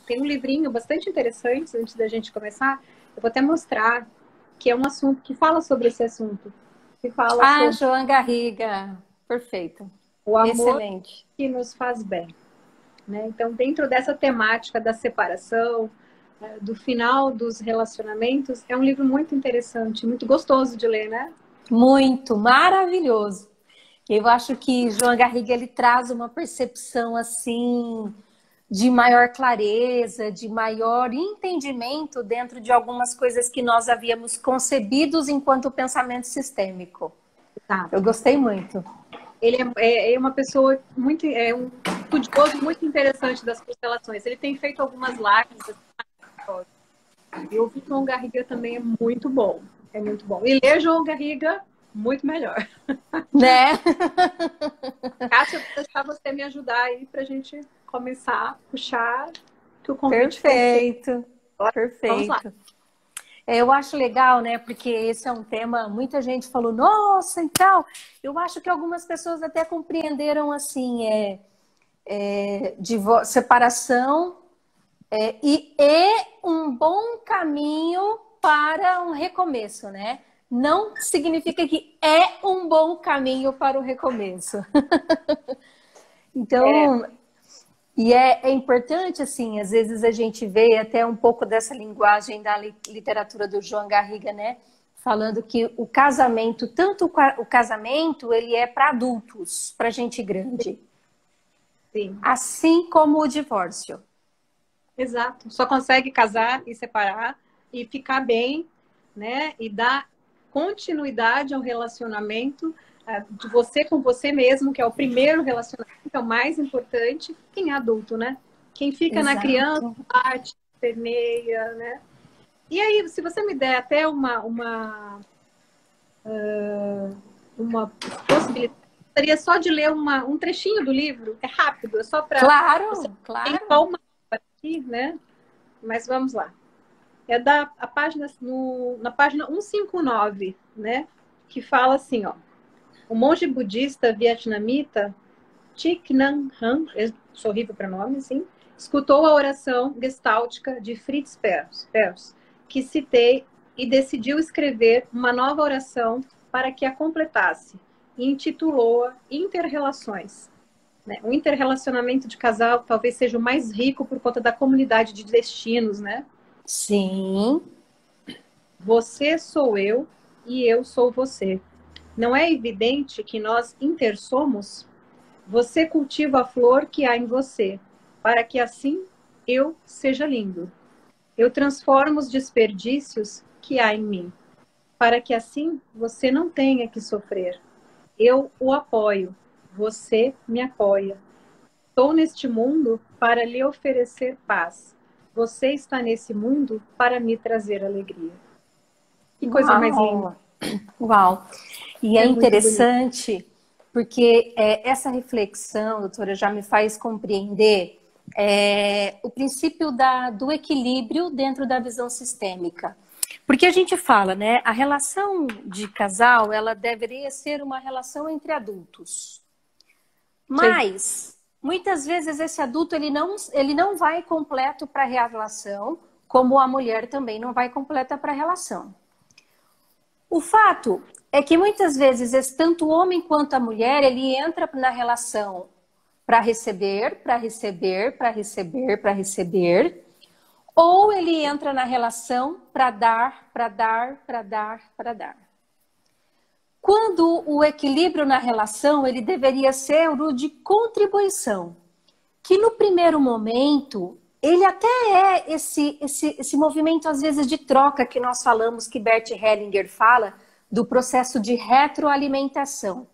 Tem um livrinho bastante interessante, antes da gente começar, eu vou até mostrar, que é um assunto que fala sobre esse assunto, que fala Ah, sobre Joan Garriga. Perfeito. o amor Excelente. que nos faz bem, né? Então, dentro dessa temática da separação, do final dos relacionamentos, é um livro muito interessante, muito gostoso de ler, né? Muito maravilhoso. Eu acho que João Garriga ele traz uma percepção assim de maior clareza, de maior entendimento dentro de algumas coisas que nós havíamos concebidos enquanto pensamento sistêmico. Eu Exato. gostei muito. Ele é uma pessoa muito, é um estudioso muito interessante das constelações. Ele tem feito algumas lives. Assim, e ouvir João Garriga também é muito bom. É muito bom. E ler João Garriga, muito melhor. Né? Kátia, vou deixar você me ajudar aí para a gente começar a puxar, que o convite foi feito. Perfeito. Vamos lá. Perfeito. Eu acho legal, né? Porque esse é um tema, muita gente falou, nossa, então. Eu acho que algumas pessoas até compreenderam assim, separação e um bom caminho para um recomeço, né? Não significa que é um bom caminho para o recomeço. É, Então, é importante, assim, às vezes a gente vê até um pouco dessa linguagem da literatura do João Garriga, né? Falando que o casamento, tanto o casamento, ele é para adultos, para gente grande. sim, Assim como o divórcio. exato. Só consegue casar e separar e ficar bem, né? E dar continuidade ao relacionamento de você com você mesmo, que é o primeiro relacionamento, é o mais importante, quem é adulto, né? Quem fica na criança, Exato. parte, permeia, né? E aí, se você me der até uma possibilidade, gostaria só de ler um trechinho do livro, é rápido, é só para você Claro, ter claro. palma aqui, né? Mas vamos lá. É da a página na página 159, né? Que fala assim, ó. O monge budista vietnamita Thich Nhat Hanh, sou horrível para nome, sim, escutou a oração gestáltica de Fritz Perls, que citei, e decidiu escrever uma nova oração para que a completasse, e intitulou-a Interrelações. Né? O interrelacionamento de casal talvez seja o mais rico por conta da comunidade de destinos, né? Sim, Você sou eu e eu sou você. Não é evidente que nós intersomos? Você cultiva a flor que há em você, para que assim eu seja lindo. Eu transformo os desperdícios que há em mim, para que assim você não tenha que sofrer. Eu o apoio, você me apoia. Estou neste mundo para lhe oferecer paz. Você está nesse mundo para me trazer alegria. Que coisa mais linda. uau, uau. E é É muito bonito. interessante porque essa reflexão, doutora, já me faz compreender o princípio do equilíbrio dentro da visão sistêmica. Porque a gente fala, né? A relação de casal, ela deveria ser uma relação entre adultos. Sim, Mas, muitas vezes, esse adulto ele não vai completo para a relação, como a mulher também não vai completa para a relação. O fato é que muitas vezes, tanto o homem quanto a mulher, ele entra na relação para receber, para receber, para receber, para receber, ou ele entra na relação para dar, para dar, para dar, para dar. Quando o equilíbrio na relação, ele deveria ser o de contribuição, que no primeiro momento, ele até é esse movimento, às vezes, de troca que nós falamos, que Bert Hellinger fala, do processo de retroalimentação.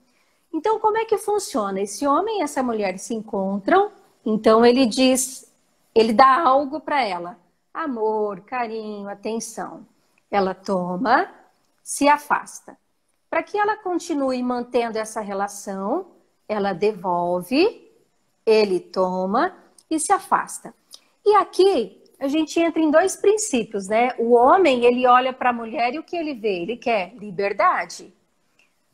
Então, como é que funciona? Esse homem e essa mulher se encontram, então ele diz, ele dá algo para ela, amor, carinho, atenção. Ela toma, se afasta. Para que ela continue mantendo essa relação, ela devolve, ele toma e se afasta. E aqui a gente entra em dois princípios, né? O homem, ele olha para a mulher e o que ele vê? Ele quer liberdade.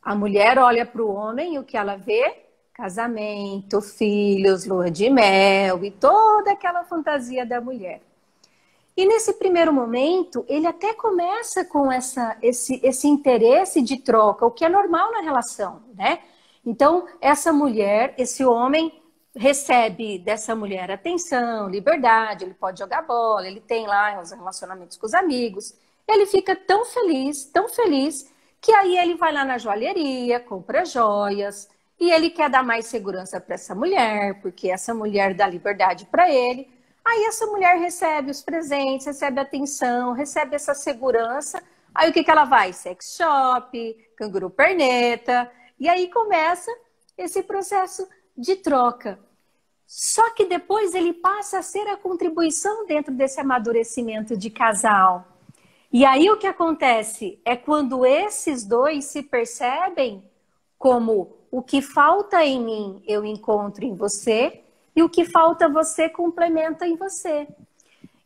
A mulher olha para o homem e o que ela vê? casamento, filhos, lua de mel e toda aquela fantasia da mulher. E nesse primeiro momento, ele até começa com esse interesse de troca, o que é normal na relação, né? Então, essa mulher, esse homem recebe dessa mulher atenção, liberdade, ele pode jogar bola, ele tem lá os relacionamentos com os amigos. Ele fica tão feliz, que aí ele vai lá na joalheria, compra joias, e ele quer dar mais segurança para essa mulher, porque essa mulher dá liberdade para ele. Aí essa mulher recebe os presentes, recebe atenção, recebe essa segurança. Aí o que ela vai? Sex shop, canguru perneta. E aí começa esse processo de troca. Só que depois ele passa a ser a contribuição dentro desse amadurecimento de casal. E aí o que acontece é quando esses dois se percebem como o que falta em mim eu encontro em você e o que falta você complementa em você.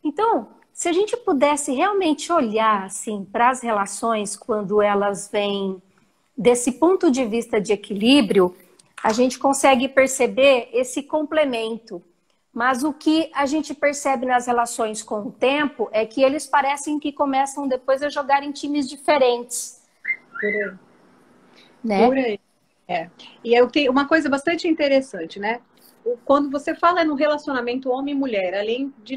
Então, se a gente pudesse realmente olhar assim para as relações quando elas vêm desse ponto de vista de equilíbrio, a gente consegue perceber esse complemento. Mas o que a gente percebe nas relações com o tempo é que eles parecem que começam depois a jogar em times diferentes. Por aí. Né? Por aí. É. E eu tenho uma coisa bastante interessante, né? Quando você fala no relacionamento homem e mulher, além de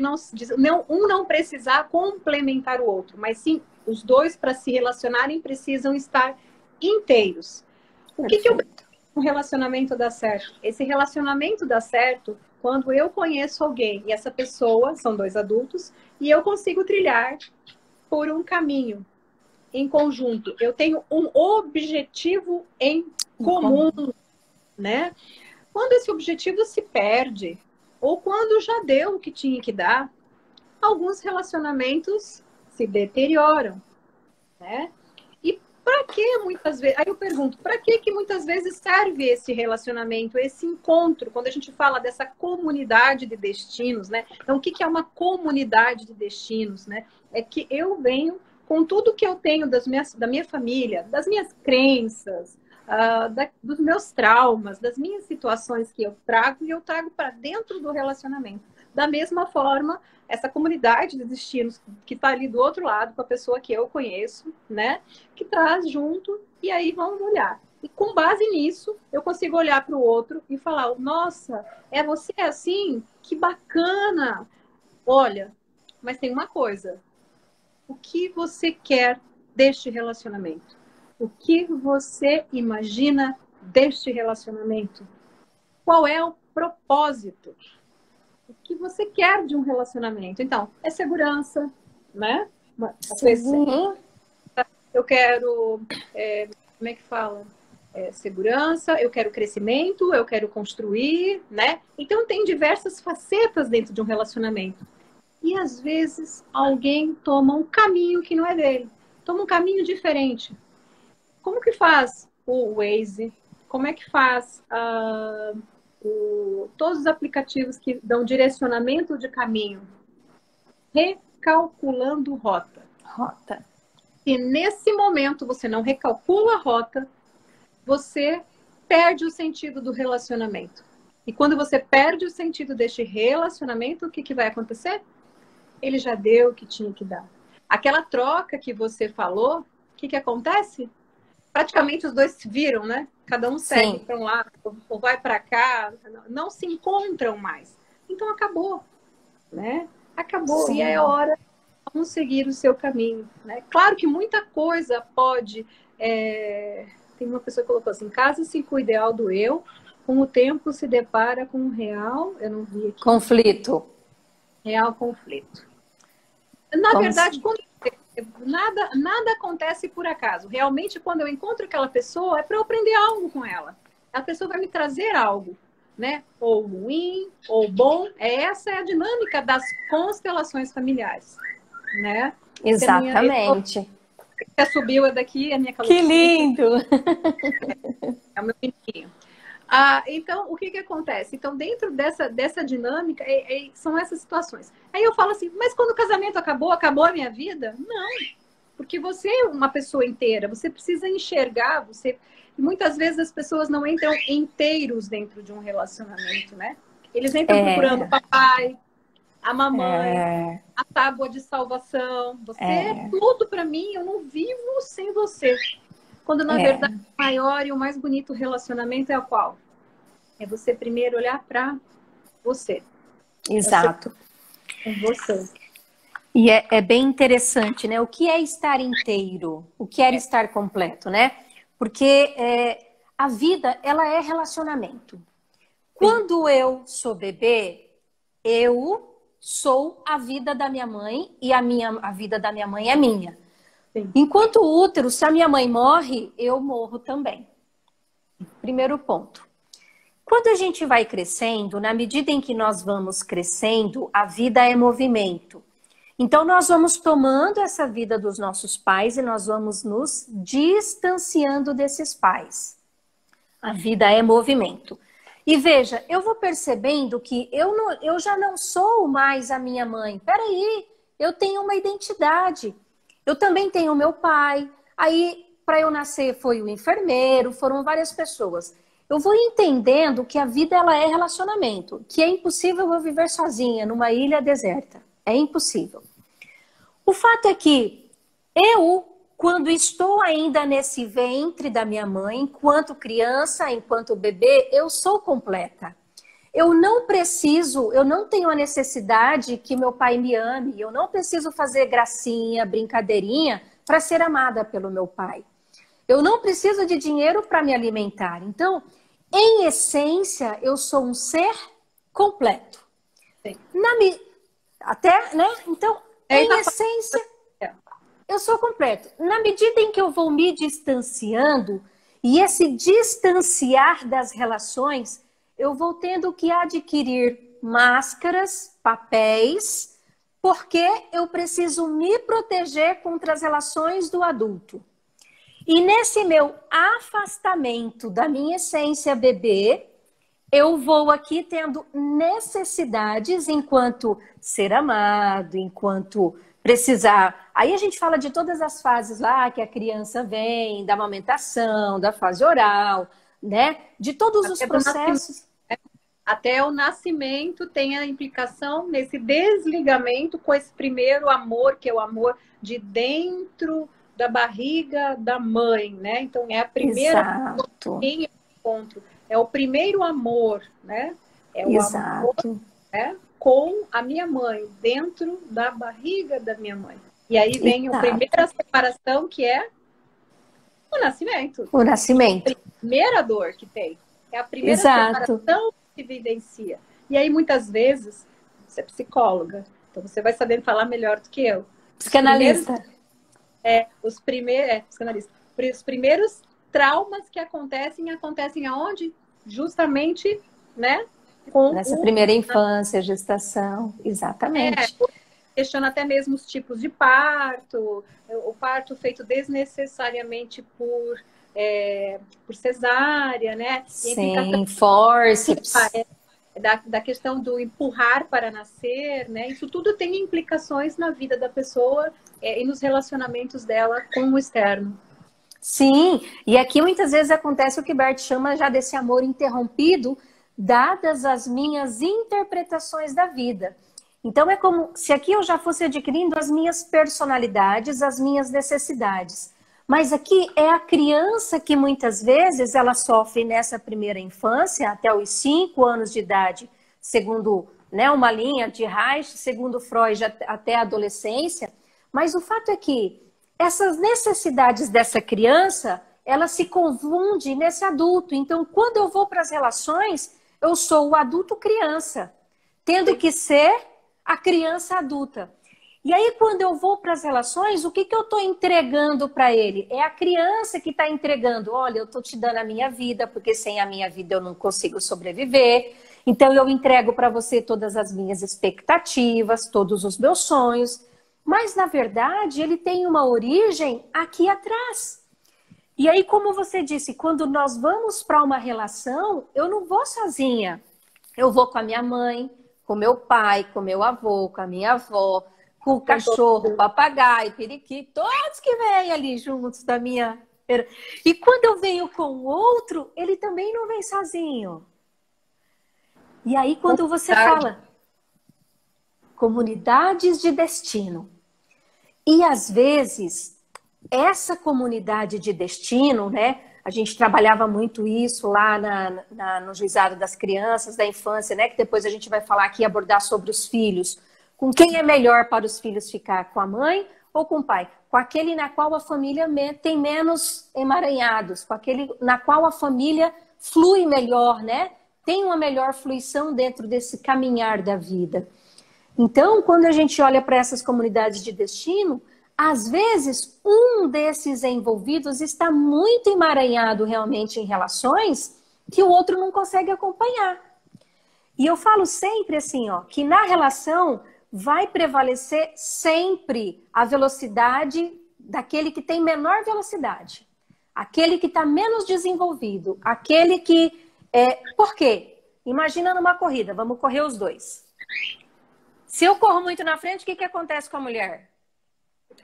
um não precisar complementar o outro, mas sim os dois, para se relacionarem, precisam estar inteiros. O que eu preciso para um relacionamento dar certo? Esse relacionamento dá certo quando eu conheço alguém e essa pessoa, são dois adultos, e eu consigo trilhar por um caminho em conjunto. Eu tenho um objetivo em comum, né? Quando esse objetivo se perde, ou quando já deu o que tinha que dar, alguns relacionamentos se deterioram, né? E para que muitas vezes... Aí eu pergunto, para que muitas vezes serve esse relacionamento, esse encontro, quando a gente fala dessa comunidade de destinos, né? Então, o que é uma comunidade de destinos, né? É que eu venho com tudo que eu tenho da minha família, das minhas crenças, dos meus traumas, das minhas situações que eu trago, e eu trago para dentro do relacionamento. Da mesma forma, essa comunidade de destinos que está ali do outro lado, com a pessoa que eu conheço, né? Que traz junto, e aí vamos olhar. E com base nisso, eu consigo olhar para o outro e falar, nossa, você assim? Que bacana! Olha, mas tem uma coisa. O que você quer deste relacionamento? O que você imagina deste relacionamento? Qual é o propósito? O que você quer de um relacionamento? Então, é segurança, né? Eu quero, como é que fala? Segurança, eu quero crescimento, eu quero construir, né? Então, tem diversas facetas dentro de um relacionamento. E, às vezes, alguém toma um caminho que não é dele. Toma um caminho diferente. Como que faz o Waze? Como é que faz todos os aplicativos que dão direcionamento de caminho? Recalculando rota. E nesse momento você não recalcula a rota, você perde o sentido do relacionamento. E quando você perde o sentido deste relacionamento, o que vai acontecer? Ele já deu o que tinha que dar. Aquela troca que você falou, o que acontece? Praticamente os dois se viram, né? Cada um segue para um lado, ou vai para cá, não se encontram mais. Então acabou, né? Acabou. Sim. E é hora de seguir o seu caminho, né? Claro que muita coisa pode... Tem uma pessoa que colocou assim, casa-se com o ideal do eu, com o tempo se depara com um real... Eu não vi aqui. Conflito. Real conflito. Na verdade, quando... Nada acontece por acaso. Realmente, quando eu encontro aquela pessoa, é para eu aprender algo com ela. A pessoa vai me trazer algo, né? Ou ruim, ou bom. Essa é a dinâmica das constelações familiares, né? Exatamente. Você subiu daqui, a minha calopsita. Que lindo! É o meu bonitinho. Então, o que acontece? Então, dentro dessa dinâmica, são essas situações. Aí eu falo assim, mas quando o casamento acabou a minha vida? Não. Porque você é uma pessoa inteira, você precisa enxergar, você... E muitas vezes as pessoas não entram inteiros dentro de um relacionamento, né? Eles entram procurando o papai, a mamãe, a tábua de salvação. Você é tudo para mim, eu não vivo sem você. Quando, na verdade, o maior e o mais bonito relacionamento é o qual? É você primeiro olhar para você. Exato. Você. E é bem interessante, né? O que é estar inteiro? O que é estar completo, né? Porque a vida, ela é relacionamento. Quando eu sou bebê, eu sou a vida da minha mãe e a vida da minha mãe é minha. Sim. Enquanto útero, se a minha mãe morre, eu morro também. Primeiro ponto. Quando a gente vai crescendo, na medida em que nós vamos crescendo, a vida é movimento. Então, nós vamos tomando essa vida dos nossos pais e nós vamos nos distanciando desses pais. A vida é movimento. E veja, eu vou percebendo que eu já não sou mais a minha mãe. Peraí, eu tenho uma identidade. Eu também tenho meu pai. Aí, para eu nascer, foi o enfermeiro, foram várias pessoas. Eu vou entendendo que a vida ela é relacionamento, que é impossível eu viver sozinha numa ilha deserta. É impossível. O fato é que eu, quando estou ainda nesse ventre da minha mãe, enquanto criança, enquanto bebê, eu sou completa. Eu não tenho a necessidade que meu pai me ame, eu não preciso fazer gracinha, brincadeirinha para ser amada pelo meu pai. Eu não preciso de dinheiro para me alimentar. Então, em essência, eu sou um ser completo. Sim. Até, né? Então, em essência, eu sou completo. Na medida em que eu vou me distanciando, e esse distanciar das relações, eu vou tendo que adquirir máscaras, papéis, porque eu preciso me proteger contra as relações do adulto. E nesse meu afastamento da minha essência bebê, eu vou aqui tendo necessidades enquanto ser amado, enquanto precisar. Aí a gente fala de todas as fases lá que a criança vem, da amamentação, da fase oral, né? De todos os processos. Até o nascimento tem a implicação nesse desligamento com esse primeiro amor, que é o amor de dentro da barriga da mãe, né? Então é a primeira encontro, é o primeiro amor, né? É o amor, né? Com a minha mãe dentro da barriga da minha mãe. E aí vem a primeira separação, que é o nascimento. O nascimento. A primeira dor que tem. É a primeira separação que se evidencia. E aí muitas vezes você é psicóloga, então você vai saber falar melhor do que eu. Psicanalista. Psicanalista. Os primeiros traumas que acontecem aonde? Justamente, né? Nessa primeira infância, gestação, exatamente. Questiona até mesmo os tipos de parto, o parto feito desnecessariamente por cesárea, né? Sim, fórceps. Da questão do empurrar para nascer, né? Isso tudo tem implicações na vida da pessoa e nos relacionamentos dela com o externo. Sim, e aqui muitas vezes acontece o que Bert chama já desse amor interrompido, dadas as minhas interpretações da vida. Então é como se aqui eu já fosse adquirindo as minhas personalidades, as minhas necessidades. Mas aqui é a criança que muitas vezes ela sofre nessa primeira infância, até os 5 anos de idade, segundo, né, uma linha de Reich, segundo Freud, até a adolescência. Mas o fato é que essas necessidades dessa criança, ela se confunde nesse adulto. Então, quando eu vou para as relações, eu sou o adulto criança, tendo que ser a criança adulta. E aí, quando eu vou para as relações, o que eu estou entregando para ele? É a criança que está entregando. Olha, eu estou te dando a minha vida, porque sem a minha vida eu não consigo sobreviver. Então, eu entrego para você todas as minhas expectativas, todos os meus sonhos. Mas, na verdade, ele tem uma origem aqui atrás. E aí, como você disse, quando nós vamos para uma relação, eu não vou sozinha. Eu vou com a minha mãe, com meu pai, com meu avô, com a minha avó, com o cachorro, papagaio, periquito, todos que vêm ali juntos da minha... E quando eu venho com o outro, ele também não vem sozinho. E aí quando você fala comunidades de destino, e às vezes essa comunidade de destino, né? A gente trabalhava muito isso lá no Juizado das Crianças, da Infância, né? Que depois a gente vai falar aqui, abordar sobre os filhos. Com quem é melhor para os filhos ficar? Com a mãe ou com o pai? Com aquele na qual a família tem menos emaranhados, com aquele na qual a família flui melhor, né? Tem uma melhor fluição dentro desse caminhar da vida. Então, quando a gente olha para essas comunidades de destino, às vezes um desses envolvidos está muito emaranhado realmente em relações que o outro não consegue acompanhar. E eu falo sempre assim, ó, que na relação vai prevalecer sempre a velocidade daquele que tem menor velocidade, aquele que está menos desenvolvido, aquele que... Por quê? Imagina numa corrida, vamos correr os dois. Se eu corro muito na frente, o que acontece com a mulher?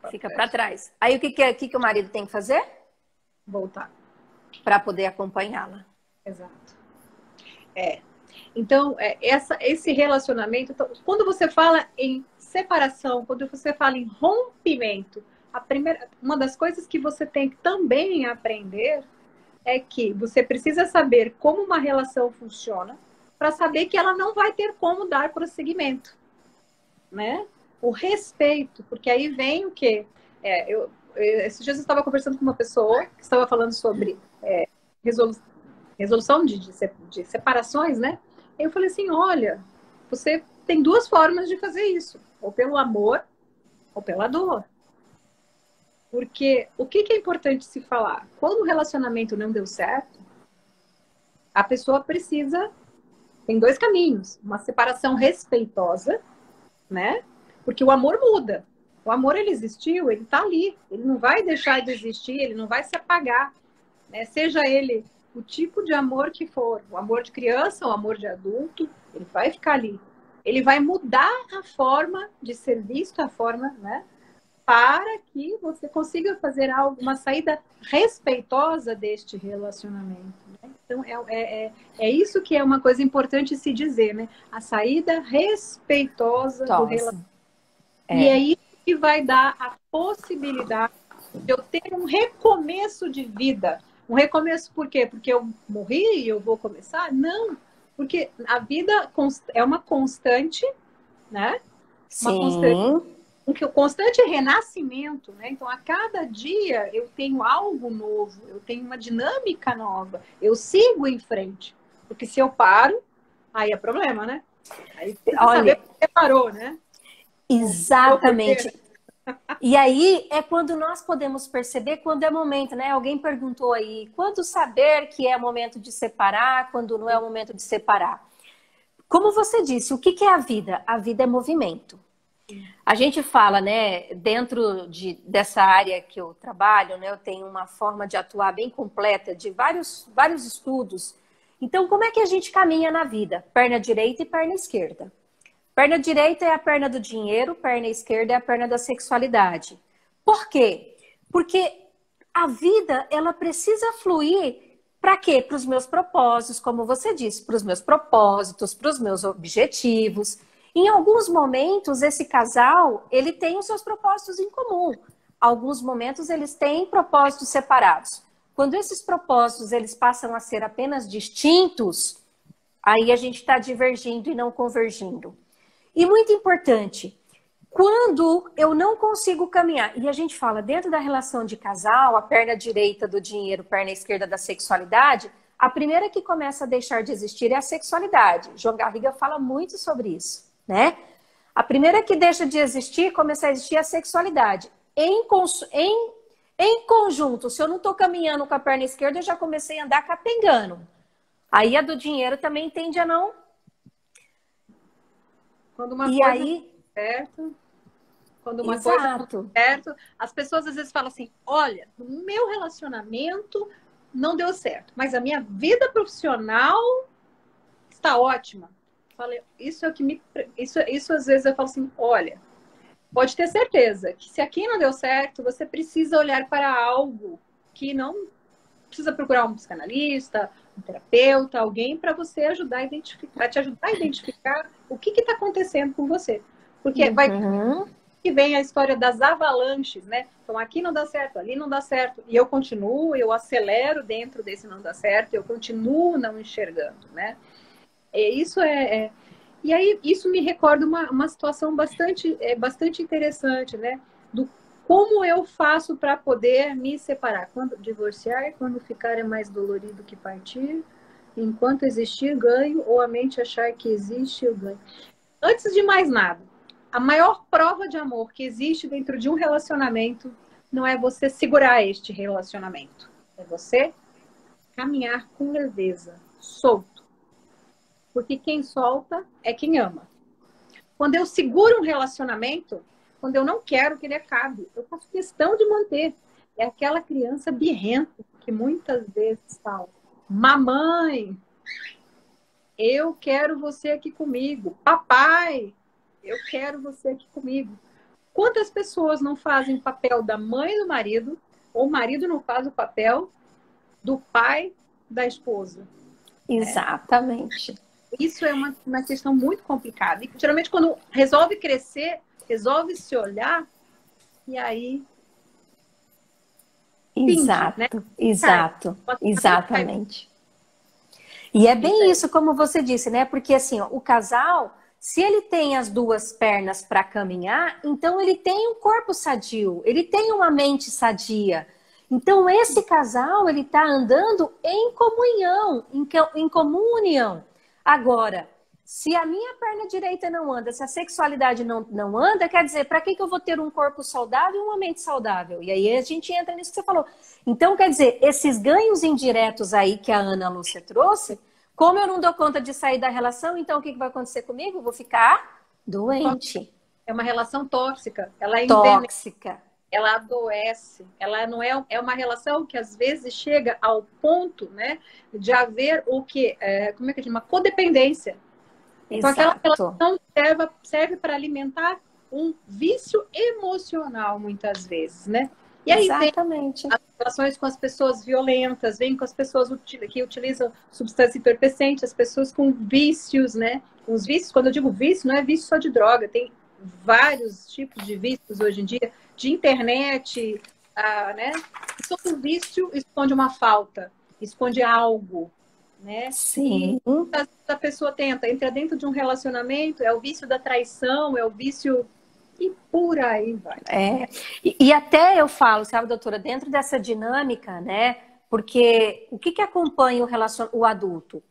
Fica para trás. Aí o que o marido tem que fazer? Voltar. Para poder acompanhá-la. Exato. Então, esse relacionamento... Então, quando você fala em separação, quando você fala em rompimento, uma das coisas que você tem que também aprender é que você precisa saber como uma relação funciona para saber que ela não vai ter como dar prosseguimento, né? O respeito, porque aí vem o quê? Esses dias eu estava conversando com uma pessoa que estava falando sobre resolução de separações, né? Aí eu falei assim, olha, você tem duas formas de fazer isso, ou pelo amor ou pela dor. Porque o que é importante se falar? Quando o relacionamento não deu certo, a pessoa precisa... Tem dois caminhos. Uma separação respeitosa, né? Porque o amor muda. O amor, ele existiu, ele tá ali. Ele não vai deixar de existir, ele não vai se apagar, né? Seja ele o tipo de amor que for. O amor de criança, o amor de adulto, ele vai ficar ali. Ele vai mudar a forma de ser visto, a forma, né? Para que você consiga fazer uma saída respeitosa deste relacionamento, né? Então, é isso que é uma coisa importante se dizer, né? A saída respeitosa do relacionamento. E é isso que vai dar a possibilidade de eu ter um recomeço de vida. Um recomeço por quê? Porque eu morri e eu vou começar? Não, porque a vida é uma constante, né? Sim. Um constante renascimento, né? Então, a cada dia eu tenho algo novo, eu tenho uma dinâmica nova, eu sigo em frente. Porque se eu paro, aí é problema, né? Aí tem que saber que você parou, né? Exatamente. E aí é quando nós podemos perceber quando é momento, né? Alguém perguntou aí, quando saber que é momento de separar, quando não é o momento de separar? Como você disse, o que é a vida? A vida é movimento. A gente fala, né, dentro dessa área que eu trabalho, né, eu tenho uma forma de atuar bem completa, de vários estudos. Então, como é que a gente caminha na vida? Perna direita e perna esquerda. Perna direita é a perna do dinheiro, perna esquerda é a perna da sexualidade. Por quê? Porque a vida, ela precisa fluir para quê? Para os meus propósitos, como você disse, para os meus propósitos, para os meus objetivos. Em alguns momentos, esse casal, ele tem os seus propósitos em comum. Alguns momentos, eles têm propósitos separados. Quando esses propósitos, eles passam a ser apenas distintos, aí a gente está divergindo e não convergindo. E muito importante, quando eu não consigo caminhar, e a gente fala dentro da relação de casal, a perna direita do dinheiro, perna esquerda da sexualidade, a primeira que começa a deixar de existir é a sexualidade. João Garriga fala muito sobre isso, né? A primeira que deixa de existir, começa a existir a sexualidade. Em conjunto, se eu não estou caminhando com a perna esquerda, eu já comecei a andar capengando. Aí a do dinheiro também tende a não... Quando uma coisa aí... certo, quando uma coisa não certo, as pessoas às vezes falam assim, olha, no meu relacionamento não deu certo, mas a minha vida profissional está ótima. Falei, isso é o que me... Isso às vezes eu falo assim, olha, pode ter certeza que se aqui não deu certo, você precisa olhar para algo que não precisa procurar um psicanalista, um terapeuta, alguém para você ajudar a identificar, te ajudar a identificar o que está acontecendo com você. Porque vai que vem a história das avalanches, né? Então aqui não dá certo, ali não dá certo, e eu continuo, eu acelero dentro desse não dá certo, eu continuo não enxergando, né? E aí isso me recorda uma situação bastante interessante, né? Do como eu faço para poder me separar? Quando divorciar, quando ficar é mais dolorido que partir, enquanto existir ganho, ou a mente achar que existe eu ganho. Antes de mais nada, a maior prova de amor que existe dentro de um relacionamento não é você segurar este relacionamento, é você caminhar com leveza, solto. Porque quem solta é quem ama. Quando eu seguro um relacionamento, quando eu não quero que ele acabe, eu faço questão de manter. É aquela criança birrenta que muitas vezes fala: mamãe, eu quero você aqui comigo. Papai, eu quero você aqui comigo. Quantas pessoas não fazem o papel da mãe do marido, ou o marido não faz o papel do pai da esposa? Exatamente. Isso é uma questão muito complicada. E, geralmente, quando resolve crescer, resolve se olhar, e aí... Exato, né? exato, exatamente. E é bem isso, como você disse, né? Porque assim, ó, o casal, se ele tem as duas pernas para caminhar, então ele tem um corpo sadio, ele tem uma mente sadia. Então esse casal, ele está andando em comunhão, em comum união. Agora, se a minha perna direita não anda, se a sexualidade não anda, quer dizer, para que eu vou ter um corpo saudável e uma mente saudável? E aí a gente entra nisso que você falou. Então, quer dizer, esses ganhos indiretos aí que a Ana Lúcia trouxe, como eu não dou conta de sair da relação, então o que vai acontecer comigo? Eu vou ficar doente. É uma relação tóxica. Ela é tóxica. Ela adoece. Ela não é uma relação que às vezes chega ao ponto, né, de haver o que, como é que chama? Uma codependência. Então, aquela relação serve para alimentar um vício emocional, muitas vezes, né? E aí exatamente. Vem as relações com as pessoas violentas, vem com as pessoas que utilizam substância entorpecente, as pessoas com vícios, né? Os vícios, quando eu digo vício, não é vício só de droga, tem vários tipos de vícios hoje em dia, de internet, né? E todo vício esconde uma falta, esconde algo, né? Sim. E a pessoa entra dentro de um relacionamento, é o vício da traição, é o vício... E por aí vai. E até eu falo, sabe, doutora, dentro dessa dinâmica, né? Porque o que acompanha o adulto?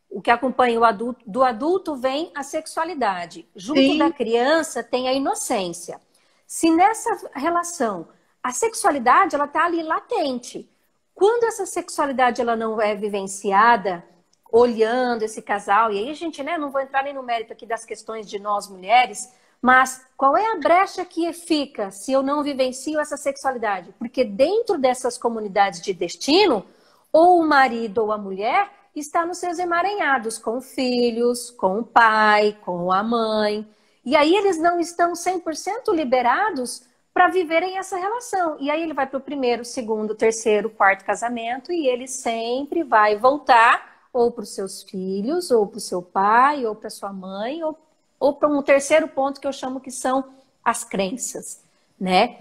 O que acompanha o adulto, do adulto vem a sexualidade. Junto Sim. da criança tem a inocência. Se nessa relação a sexualidade ela está ali latente, quando essa sexualidade ela não é vivenciada, olhando esse casal, e aí a gente, né, não vou entrar nem no mérito aqui das questões de nós mulheres, mas qual é a brecha que fica se eu não vivencio essa sexualidade? Porque dentro dessas comunidades de destino, ou o marido ou a mulher está nos seus emaranhados com filhos, com o pai, com a mãe. E aí eles não estão 100% liberados para viverem essa relação. E aí ele vai para o primeiro, segundo, terceiro, quarto casamento e ele sempre vai voltar ou para os seus filhos, ou para o seu pai, ou para sua mãe, ou para um terceiro ponto que eu chamo que são as crenças, né?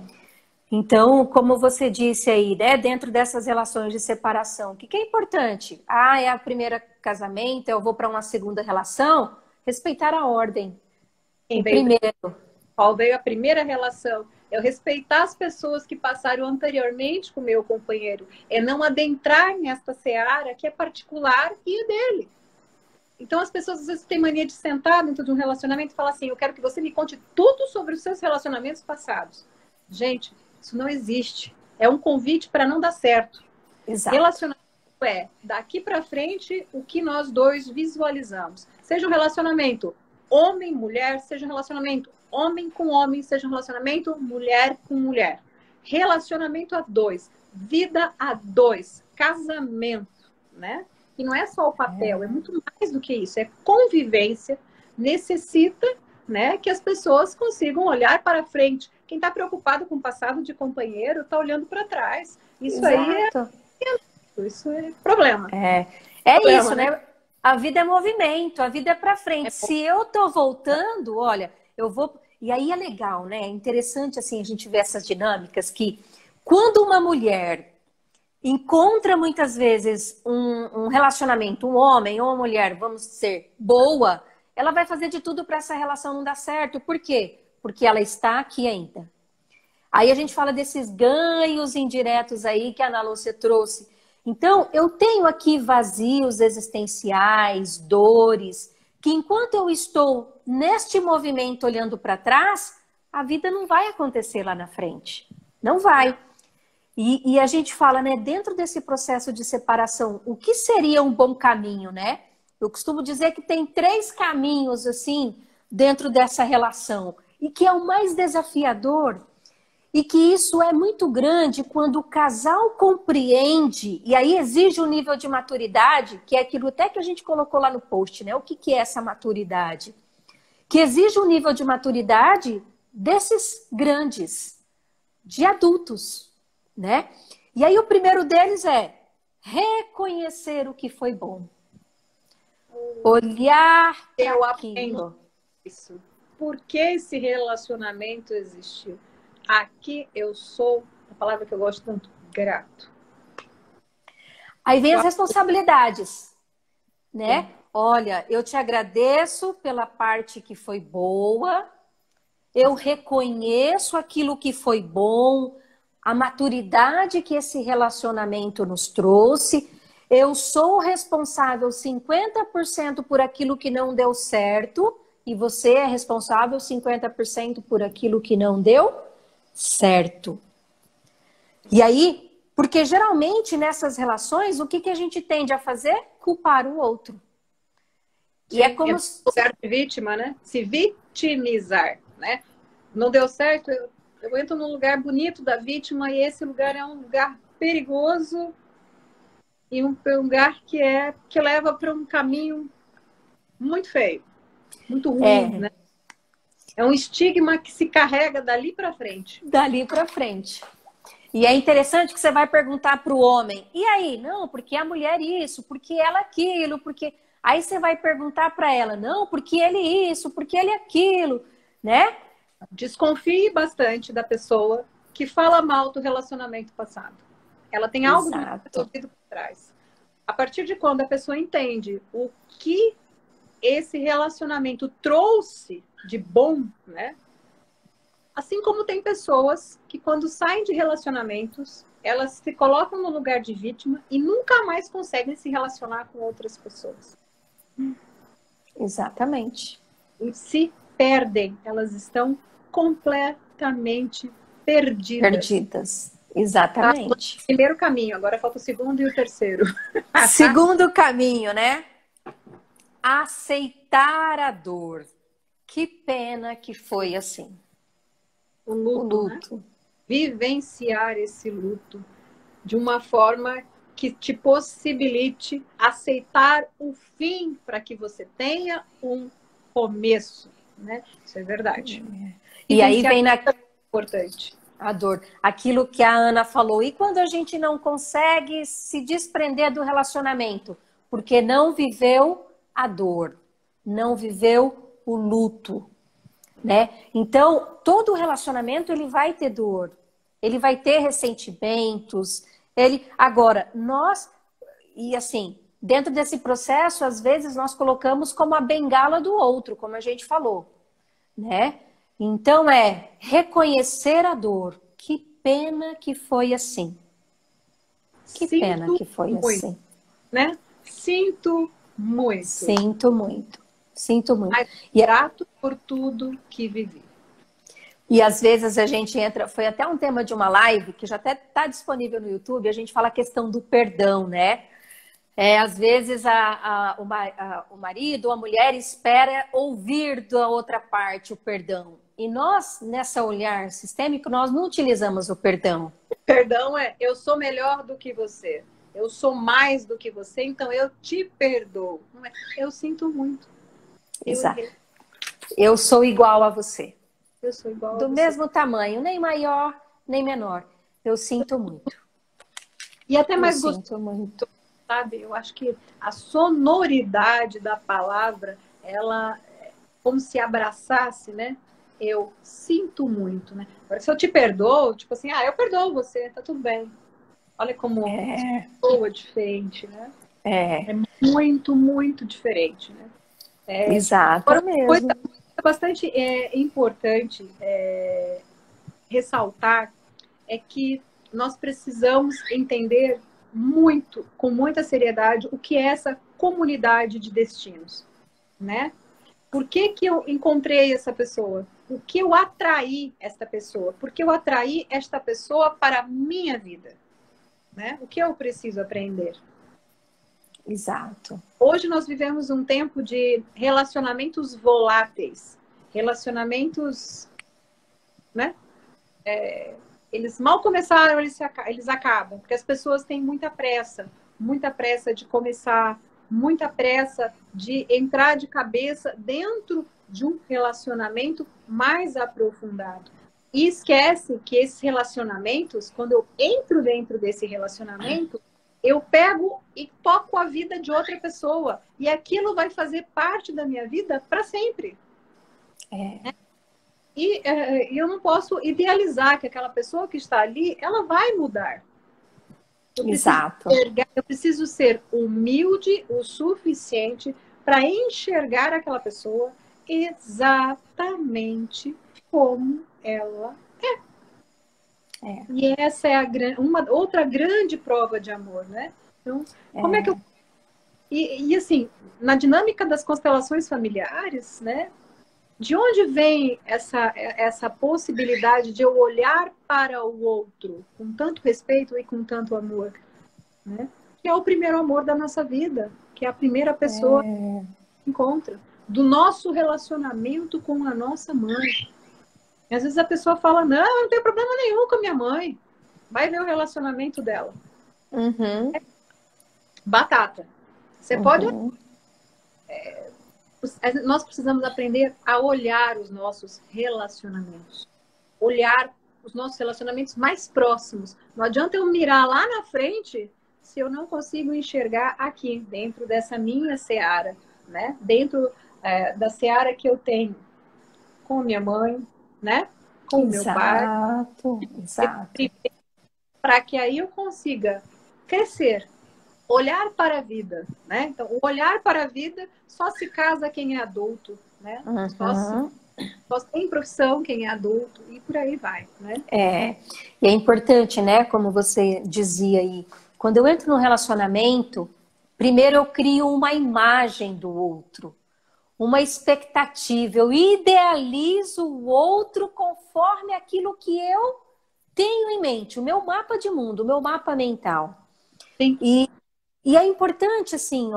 Então, como você disse aí, né, dentro dessas relações de separação, o que é importante? É o primeiro casamento, eu vou para uma segunda relação, respeitar a ordem. Qual veio a primeira relação? Eu respeitar as pessoas que passaram anteriormente com o meu companheiro. É não adentrar nesta seara que é particular e é dele. Então, as pessoas às vezes têm mania de sentar dentro de um relacionamento e falar assim, eu quero que você me conte tudo sobre os seus relacionamentos passados. Gente, isso não existe. É um convite para não dar certo. Exato. Relacionamento é, daqui para frente, o que nós dois visualizamos. Seja um relacionamento homem-mulher, seja um relacionamento homem com homem, seja um relacionamento mulher com mulher. Relacionamento a dois. Vida a dois. Casamento, né? E não é só o papel, é muito mais do que isso. É convivência, necessita, né, que as pessoas consigam olhar para frente. Quem está preocupado com o passado de companheiro está olhando para trás. Isso Exato. Isso é problema. É Problema, isso, né? A vida é movimento, a vida é para frente. Se eu tô voltando, olha, eu vou. E aí é legal, né? É interessante assim a gente ver essas dinâmicas que quando uma mulher encontra muitas vezes um relacionamento, um homem ou uma mulher, vamos dizer, boa, ela vai fazer de tudo para essa relação não dar certo. Por quê? Porque ela está aqui ainda. Aí a gente fala desses ganhos indiretos aí que a Ana Lúcia trouxe. Então, eu tenho aqui vazios existenciais, dores, que enquanto eu estou neste movimento olhando para trás, a vida não vai acontecer lá na frente. Não vai. E a gente fala, né, dentro desse processo de separação, o que seria um bom caminho, né? Eu costumo dizer que tem 3 caminhos, assim, dentro dessa relação. E que é o mais desafiador. E que isso é muito grande quando o casal compreende, e aí exige um nível de maturidade, que é aquilo até que a gente colocou lá no post, né? O que é essa maturidade? Que exige um nível de maturidade desses grandes, de adultos, né? E aí o primeiro deles é reconhecer o que foi bom. Olhar para aquilo. Isso. Por que esse relacionamento existiu? Aqui eu sou, a palavra que eu gosto tanto, grato. Aí vem as responsabilidades, né? Sim. Olha, eu te agradeço pela parte que foi boa, eu reconheço aquilo que foi bom, a maturidade que esse relacionamento nos trouxe, eu sou responsável 50% por aquilo que não deu certo e você é responsável 50% por aquilo que não deu certo. E aí, porque geralmente nessas relações, o que a gente tende a fazer? Culpar o outro. E é como se... lugar de vítima, né? Se vitimizar, né? Não deu certo, eu entro num lugar bonito da vítima e esse lugar é um lugar perigoso e um lugar que leva para um caminho muito feio, muito ruim, né? É um estigma que se carrega dali para frente. Dali para frente. E é interessante que você vai perguntar para o homem, e aí? Não, porque a mulher isso, porque ela aquilo, porque... Aí você vai perguntar para ela, não, porque ele isso, porque ele aquilo, né? Desconfie bastante da pessoa que fala mal do relacionamento passado. Ela tem algo resolvido por trás. A partir de quando a pessoa entende o que esse relacionamento trouxe de bom, né? Assim como tem pessoas que quando saem de relacionamentos, elas se colocam no lugar de vítima e nunca mais conseguem se relacionar com outras pessoas. Exatamente. E se perdem, elas estão completamente perdidas. Perdidas, exatamente. Tá, primeiro caminho, agora falta o segundo e o terceiro. Segundo caminho, né? Aceitar a dor. Que pena que foi assim. O luto. Né? Vivenciar esse luto de uma forma que te possibilite aceitar o fim para que você tenha um começo, né? Isso é verdade. E aí vem importante. A dor. Aquilo que a Ana falou. E quando a gente não consegue se desprender do relacionamento? Porque não viveu a dor. Não viveu o luto. Né? Então, todo relacionamento ele vai ter dor. Ele vai ter ressentimentos. Agora, e assim, dentro desse processo, às vezes nós colocamos como a bengala do outro, como a gente falou, né? Então reconhecer a dor. Que pena que foi assim. Que pena que foi assim. Né? Sinto muito. Sinto muito. Sinto muito. Mas grato por tudo que vivi. E às vezes a gente entra, foi até um tema de uma live, que já até está disponível no YouTube, a gente fala a questão do perdão, né? Às vezes o marido ou a mulher espera ouvir da outra parte o perdão. E nós, nessa olhar sistêmico, nós não utilizamos o perdão. Perdão eu sou melhor do que você. Eu sou mais do que você, então eu te perdoo. Não é, eu sinto muito. Exato. Eu sou igual a você. Eu sou igual a Do você. mesmo tamanho, nem maior, nem menor. Eu sinto muito. E até Eu mais gostoso, sinto muito. sabe? Eu acho que a sonoridade da palavra, ela como se abraçasse, né? Eu sinto muito, né? Agora, se eu te perdoo, tipo assim, eu perdoo você, tá tudo bem. Olha como soa diferente, né? É muito, muito diferente, né? Exato, Agora, é uma coisa mesmo. bastante importante ressaltar é que nós precisamos entender muito, com muita seriedade, o que é essa comunidade de destinos, né? Por que que eu encontrei essa pessoa? O que eu atraí esta pessoa? Por que eu atraí esta pessoa para a minha vida? Né? O que eu preciso aprender? Exato. Hoje nós vivemos um tempo de relacionamentos voláteis, relacionamentos, né? Eles mal começaram, eles acabam, porque as pessoas têm muita pressa de começar, muita pressa de entrar de cabeça dentro de um relacionamento mais aprofundado. E esquece que esses relacionamentos, quando eu entro dentro desse relacionamento, eu pego e toco a vida de outra pessoa. E aquilo vai fazer parte da minha vida para sempre. E eu não posso idealizar que aquela pessoa que está ali, ela vai mudar. Exato. Eu preciso ser humilde o suficiente para enxergar aquela pessoa exatamente como ela é. E essa é uma outra grande prova de amor, né? Então, como é que eu... E assim, na dinâmica das constelações familiares, né? De onde vem essa possibilidade de eu olhar para o outro com tanto respeito e com tanto amor? Né? Que é o primeiro amor da nossa vida, que é a primeira pessoa que encontra, do nosso relacionamento com a nossa mãe. E às vezes a pessoa fala, não tem problema nenhum com a minha mãe. Vai ver o relacionamento dela. Uhum. Batata. Você pode... Nós precisamos aprender a olhar os nossos relacionamentos. Olhar os nossos relacionamentos mais próximos. Não adianta eu mirar lá na frente se eu não consigo enxergar aqui, dentro dessa minha seara, né? Dentro da seara que eu tenho com minha mãe, né? Com o meu pai. Exato. Para que aí eu consiga crescer, olhar para a vida, né? Então, o olhar para a vida só se casa quem é adulto, né? Só tem profissão quem é adulto e por aí vai, né? E é importante, né? Como você dizia aí, quando eu entro num relacionamento, primeiro eu crio uma imagem do outro, uma expectativa, eu idealizo o outro conforme aquilo que eu tenho em mente, o meu mapa de mundo, o meu mapa mental. Sim. E é importante, assim,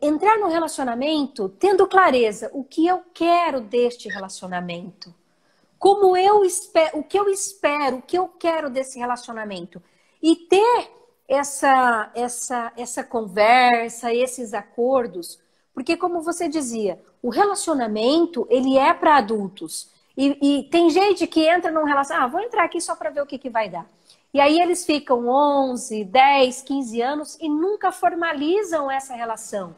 entrar no relacionamento tendo clareza o que eu quero deste relacionamento. Como eu espero, o que eu espero, o que eu quero desse relacionamento. E ter essa conversa, esses acordos, porque como você dizia, o relacionamento, ele é para adultos. E tem gente que entra num relacionamento, vou entrar aqui só para ver o que vai dar. E aí eles ficam 11, 10, 15 anos e nunca formalizam essa relação.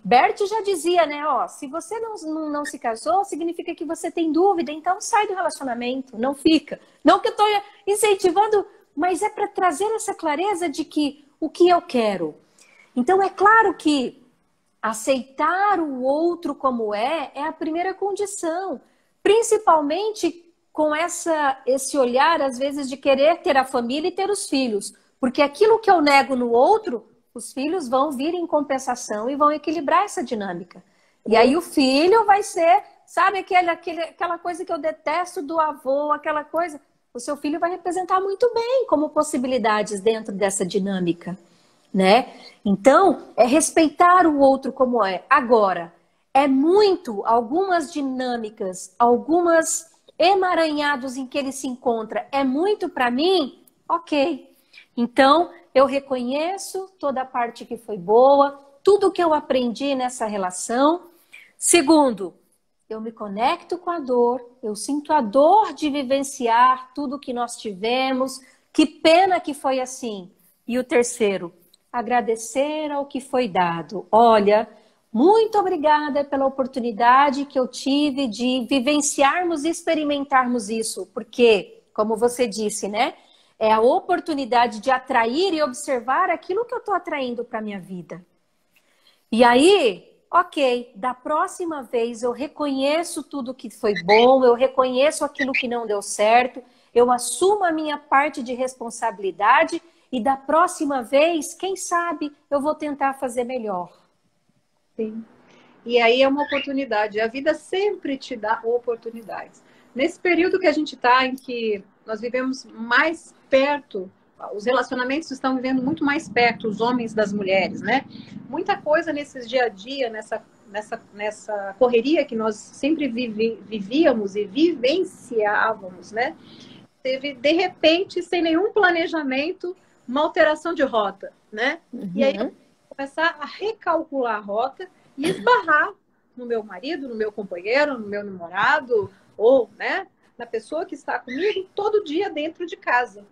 Bert já dizia, né? Se você não se casou, significa que você tem dúvida, então sai do relacionamento, não fica. Não que eu estou incentivando, mas é para trazer essa clareza de que o que eu quero. Então é claro que aceitar o outro como é a primeira condição, principalmente com esse olhar, às vezes, de querer ter a família e ter os filhos. Porque aquilo que eu nego no outro, os filhos vão vir em compensação e vão equilibrar essa dinâmica. E aí o filho vai ser, sabe, aquela coisa que eu detesto do avô, aquela coisa. O seu filho vai representar muito bem como possibilidades dentro dessa dinâmica, né? Então, é respeitar o outro como é. Agora, algumas dinâmicas, algumas emaranhados em que ele se encontra, é muito para mim? Ok. Então, eu reconheço toda a parte que foi boa, tudo que eu aprendi nessa relação. Segundo, eu me conecto com a dor, eu sinto a dor de vivenciar tudo que nós tivemos, que pena que foi assim. E o terceiro, agradecer ao que foi dado. Olha, muito obrigada pela oportunidade que eu tive de vivenciarmos e experimentarmos isso, porque, como você disse, né? É a oportunidade de atrair e observar aquilo que eu estou atraindo para a minha vida. E aí, ok, da próxima vez eu reconheço tudo que foi bom, eu reconheço aquilo que não deu certo, eu assumo a minha parte de responsabilidade e da próxima vez, quem sabe, eu vou tentar fazer melhor. Sim. E aí é uma oportunidade. A vida sempre te dá oportunidades. Nesse período que a gente está, em que nós vivemos mais perto, os relacionamentos estão vivendo muito mais perto, os homens das mulheres, né? Muita coisa nesses dia a dia, nessa correria que nós sempre vivíamos e vivenciávamos, né? Teve, de repente, sem nenhum planejamento, uma alteração de rota, né? E aí eu começar a recalcular a rota e esbarrar no meu marido, no meu companheiro, no meu namorado, ou, né, na pessoa que está comigo todo dia dentro de casa.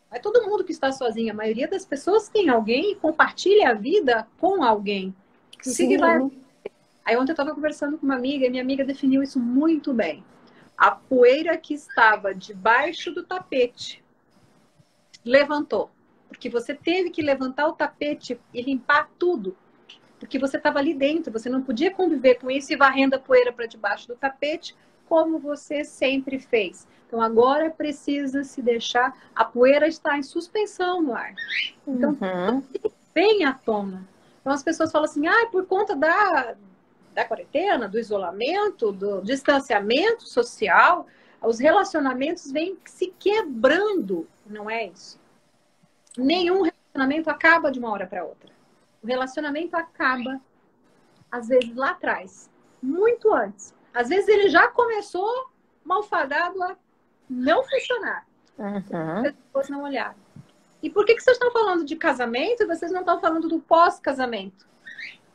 Não é todo mundo que está sozinho, a maioria das pessoas tem alguém e compartilha a vida com alguém. Sim. Aí ontem eu estava conversando com uma amiga e minha amiga definiu isso muito bem. A poeira que estava debaixo do tapete levantou. Porque você teve que levantar o tapete e limpar tudo. Porque você estava ali dentro, você não podia conviver com isso e varrendo a poeira para debaixo do tapete, como você sempre fez. Então agora precisa se deixar, a poeira está em suspensão no ar. Então vem à tona. Então as pessoas falam assim, por conta da quarentena, do isolamento, do distanciamento social, os relacionamentos vêm se quebrando. Não é isso. Nenhum relacionamento acaba de uma hora para outra. O relacionamento acaba, às vezes, lá atrás. Muito antes. Às vezes ele já começou malfadado a não funcionar. As pessoas não olharam. E por que vocês estão falando de casamento e vocês não estão falando do pós-casamento?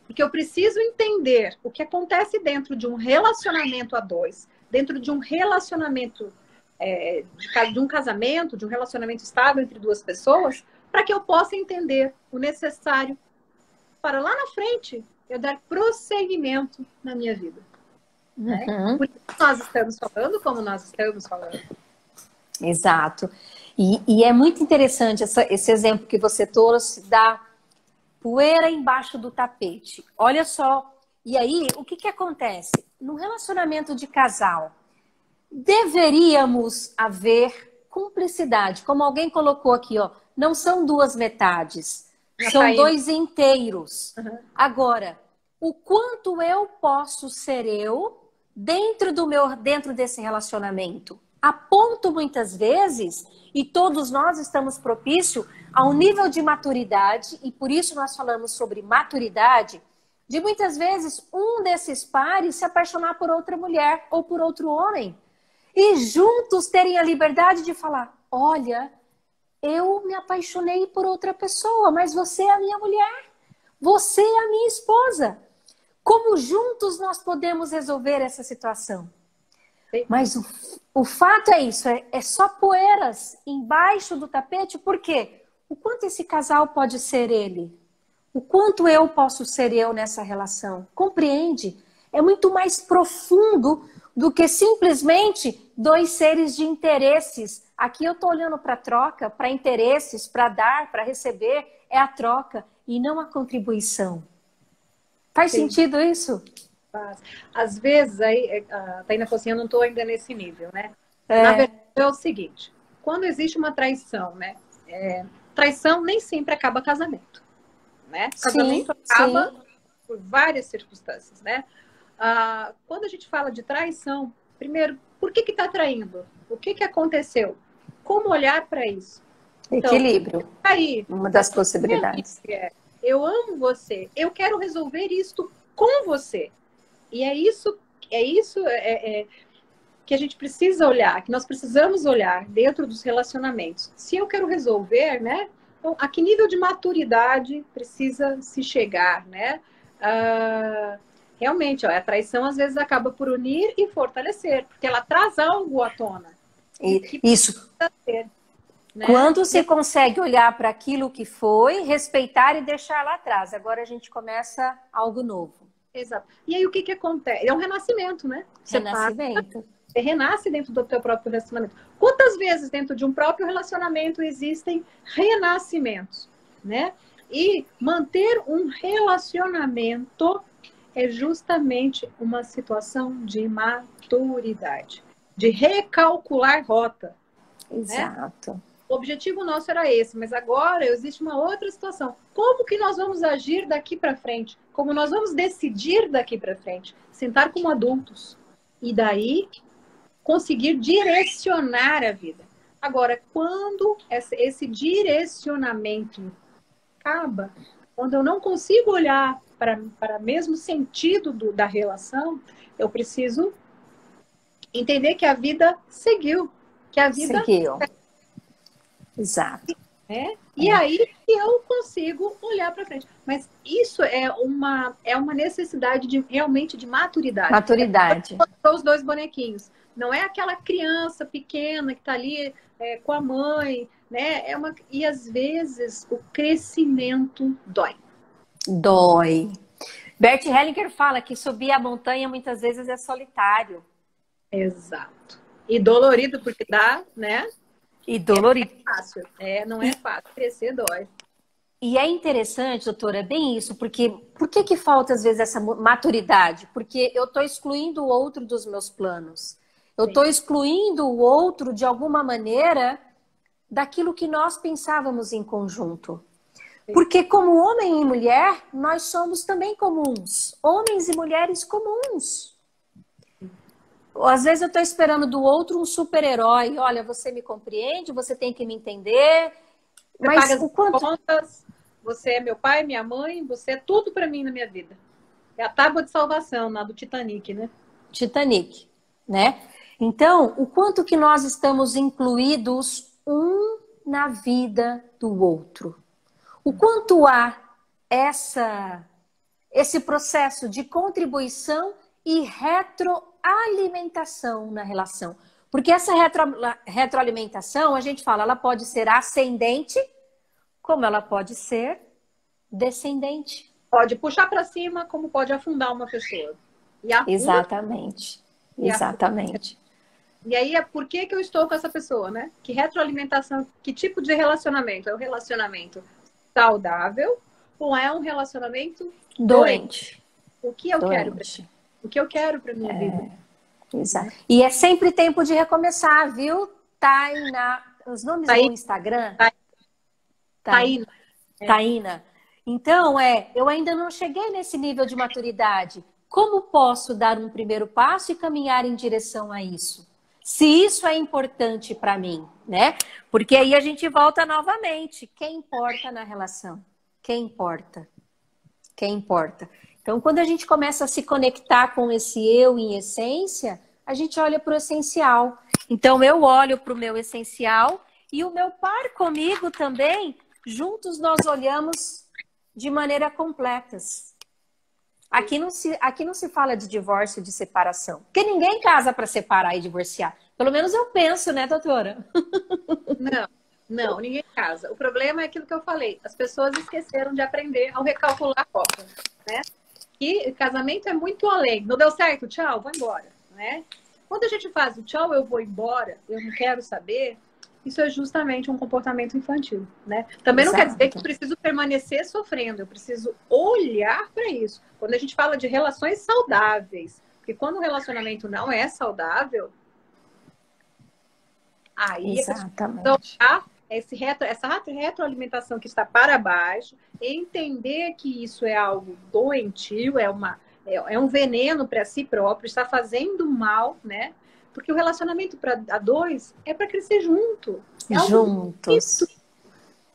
Porque eu preciso entender o que acontece dentro de um relacionamento a dois, dentro de um relacionamento, de um casamento, de um relacionamento estável entre duas pessoas, para que eu possa entender o necessário para lá na frente eu dar prosseguimento na minha vida. Né? Por isso nós estamos falando como nós estamos falando. Exato. E é muito interessante esse exemplo que você trouxe da poeira embaixo do tapete. Olha só. E aí, o que acontece? No relacionamento de casal, deveríamos haver cumplicidade. Como alguém colocou aqui, ó, não são duas metades. São dois inteiros. Agora, o quanto eu posso ser eu dentro desse relacionamento? A ponto, muitas vezes, e todos nós estamos propícios a um nível de maturidade, e por isso nós falamos sobre maturidade, de muitas vezes um desses pares se apaixonar por outra mulher ou por outro homem. E juntos terem a liberdade de falar, olha, eu me apaixonei por outra pessoa, mas você é a minha mulher. Você é a minha esposa. Como juntos nós podemos resolver essa situação? Sim. Mas o fato é isso, é só poeiras embaixo do tapete, por quê? O quanto esse casal pode ser ele? O quanto eu posso ser eu nessa relação? Compreende? É muito mais profundo do que simplesmente dois seres de interesses. Aqui eu estou olhando para a troca, para interesses, para dar, para receber. É a troca e não a contribuição. Faz sentido isso? Faz. Às vezes, aí, a Taina falou assim, eu não estou ainda nesse nível, né? Na verdade, é o seguinte, quando existe uma traição, né? Traição nem sempre acaba casamento, né? Casamento acaba por várias circunstâncias, né? Quando a gente fala de traição, primeiro, por que está traindo? O que aconteceu? Como olhar para isso? Então, equilíbrio. Aí, uma das possibilidades. Eu amo você, eu quero resolver isto com você. E é isso que a gente precisa olhar, que nós precisamos olhar dentro dos relacionamentos. Se eu quero resolver, né? Então, a que nível de maturidade precisa se chegar, né? realmente, ó, a traição às vezes acaba por unir e fortalecer, porque ela traz algo à tona. Isso. Ser, né? Quando se consegue olhar para aquilo que foi, respeitar e deixar lá atrás. Agora a gente começa algo novo. Exato. E aí o que acontece? É um renascimento, né? Renascimento. Você renasce dentro do teu próprio relacionamento. Quantas vezes dentro de um próprio relacionamento existem renascimentos, né? E manter um relacionamento é justamente uma situação de maturidade, de recalcular rota. Exato. Né? O objetivo nosso era esse, mas agora existe uma outra situação. Como que nós vamos agir daqui para frente? Como nós vamos decidir daqui para frente? Sentar como adultos. E daí conseguir direcionar a vida. Agora, quando esse direcionamento acaba, quando eu não consigo olhar para o mesmo sentido da relação, eu preciso entender que a vida seguiu. Que a vida seguiu. Exato. E aí eu consigo olhar para frente. Mas isso é uma necessidade realmente de maturidade. Maturidade. Os dois bonequinhos. Não é aquela criança pequena que está ali com a mãe, né? E às vezes o crescimento dói. Dói. Bert Hellinger fala que subir a montanha muitas vezes é solitário. Exato. E dolorido porque dá, né? E dolorido. Não é fácil. Não é fácil. Crescer dói. E é interessante, doutora, bem isso, porque por que falta às vezes essa maturidade? Porque eu estou excluindo o outro dos meus planos. Eu estou excluindo o outro, de alguma maneira, daquilo que nós pensávamos em conjunto. Porque como homem e mulher, nós somos também comuns. Homens e mulheres comuns. Às vezes eu estou esperando do outro um super-herói. Olha, você me compreende, você tem que me entender. Você paga as contas, você é meu pai, minha mãe, você é tudo para mim na minha vida. É a tábua de salvação, do Titanic, né? Titanic, né? Então, o quanto que nós estamos incluídos um na vida do outro. O quanto há esse processo de contribuição e retroalimentação na relação. Porque essa retroalimentação, a gente fala, ela pode ser ascendente, como ela pode ser descendente. Pode puxar para cima, como pode afundar uma pessoa. Exatamente. Exatamente. E aí, por que eu estou com essa pessoa, né? Que retroalimentação, que tipo de relacionamento? É um relacionamento saudável ou é um relacionamento doente? O que eu quero para mim? O que eu quero para minha vida? Exato. E é sempre tempo de recomeçar, viu? Taina. Os nomes do Instagram? Taina. Então, eu ainda não cheguei nesse nível de maturidade. Como posso dar um primeiro passo e caminhar em direção a isso? Se isso é importante para mim, né? Porque aí a gente volta novamente. Quem importa na relação? Quem importa? Quem importa? Então, quando a gente começa a se conectar com esse eu em essência, a gente olha para o essencial. Então, eu olho para o meu essencial e o meu par comigo também, juntos nós olhamos de maneira completas. Aqui não se fala de divórcio, de separação. Porque ninguém casa para separar e divorciar. Pelo menos eu penso, né, doutora? Não, ninguém casa. O problema é aquilo que eu falei. As pessoas esqueceram de aprender ao recalcular a rota, né? E casamento é muito além. Não deu certo? Tchau, vou embora, né? Quando a gente faz o tchau, eu vou embora, eu não quero saber, isso é justamente um comportamento infantil, né? Também não quer dizer que eu preciso permanecer sofrendo, eu preciso olhar para isso. Quando a gente fala de relações saudáveis, porque quando o relacionamento não é saudável, aí essa retroalimentação que está para baixo, entender que isso é algo doentio, é um veneno para si próprio, está fazendo mal, né? Porque o relacionamento a dois é para crescer junto. Juntos.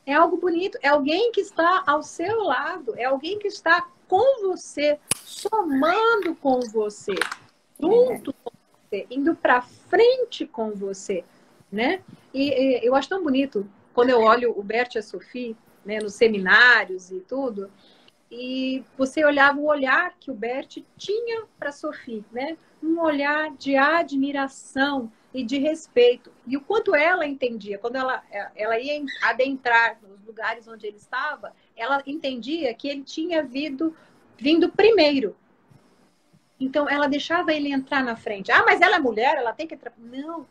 É algo bonito. É alguém que está ao seu lado. É alguém que está com você, somando com você, junto com você, indo para frente com você, né? E eu acho tão bonito quando eu olho o Bert e a Sophie, né, nos seminários e tudo. e você olhava o olhar que o Bert tinha para Sophie, né? Um olhar de admiração e de respeito. E o quanto ela entendia, quando ela ia adentrar nos lugares onde ele estava, ela entendia que ele tinha vindo primeiro. Então, ela deixava ele entrar na frente. Ah, mas ela é mulher, ela tem que entrar. Não,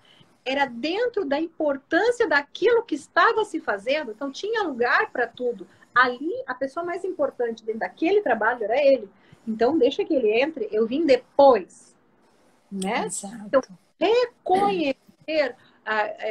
era dentro da importância daquilo que estava se fazendo. Então, tinha lugar para tudo. Ali, a pessoa mais importante dentro daquele trabalho era ele. Então, deixa que ele entre. Eu vim depois, né? Exato. Então, reconhecer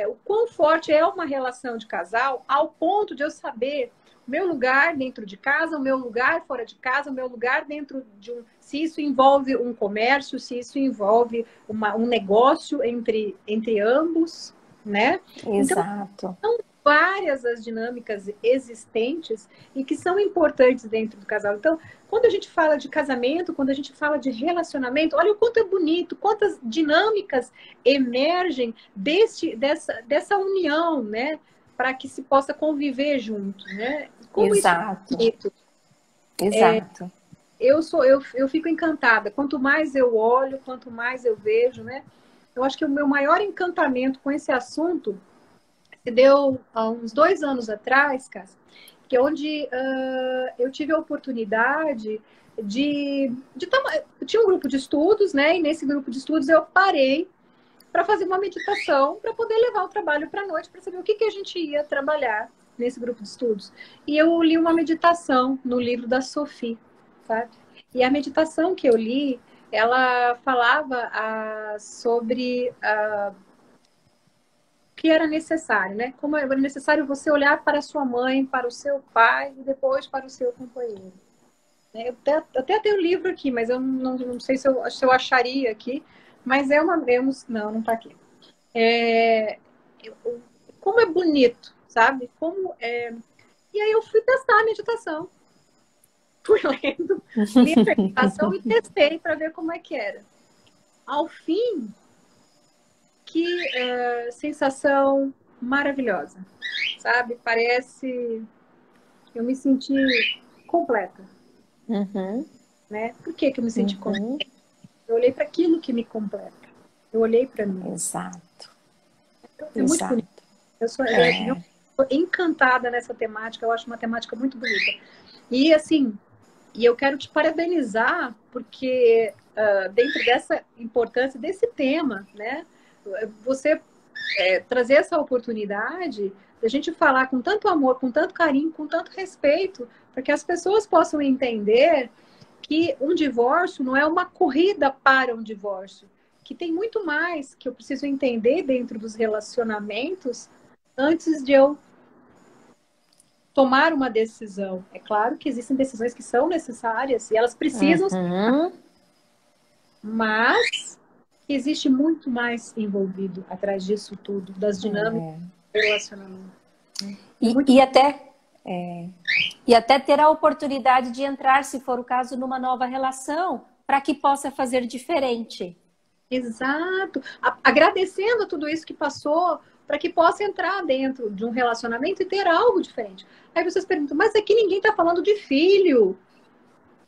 o quão forte é uma relação de casal ao ponto de eu saber o meu lugar dentro de casa, o meu lugar fora de casa, o meu lugar dentro de se isso envolve um comércio, se isso envolve um negócio entre ambos, né? Exato. Então, são várias as dinâmicas existentes e que são importantes dentro do casal. Então, quando a gente fala de casamento, quando a gente fala de relacionamento, olha o quanto é bonito, quantas dinâmicas emergem dessa união, né? Para que se possa conviver junto, né? Como Exato. Isso é bonito. Exato. Eu fico encantada. Quanto mais eu olho, quanto mais eu vejo, né? Eu acho que o meu maior encantamento com esse assunto se deu há uns 2 anos atrás, Cássia, que é onde eu tive a oportunidade eu tinha um grupo de estudos, né? E nesse grupo de estudos eu parei para fazer uma meditação, para poder levar o trabalho para a noite, para saber o que a gente ia trabalhar nesse grupo de estudos. E eu li uma meditação no livro da Sophie, sabe? E a meditação que eu li, ela falava sobre o que era necessário, né? Como era necessário você olhar para a sua mãe, para o seu pai e depois para o seu companheiro. Eu até tenho o livro aqui, mas eu não sei se eu acharia aqui. Mas não está aqui. Como é bonito, sabe? E aí eu fui testar a meditação. Fui lendo, li a meditação e testei para ver como é que era. Ao fim, que sensação maravilhosa, sabe? Parece... Eu me senti completa. Uhum. Né? Por que eu me senti completa? Eu olhei para aquilo que me completa. Eu olhei para mim. Exato. É muito bonito. Eu sou encantada nessa temática. Eu acho uma temática muito bonita. E assim, eu quero te parabenizar porque dentro dessa importância desse tema, né? Você trazer essa oportunidade da gente falar com tanto amor, com tanto carinho, com tanto respeito, para que as pessoas possam entender que um divórcio não é uma corrida para um divórcio, que tem muito mais que eu preciso entender dentro dos relacionamentos antes de eu tomar uma decisão. É claro que existem decisões que são necessárias e elas precisam ser, mas existe muito mais envolvido atrás disso tudo, das dinâmicas do relacionamento. E até ter a oportunidade de entrar, se for o caso, numa nova relação, para que possa fazer diferente. Exato. Agradecendo tudo isso que passou, para que possa entrar dentro de um relacionamento e ter algo diferente. Aí vocês perguntam, mas aqui ninguém está falando de filho.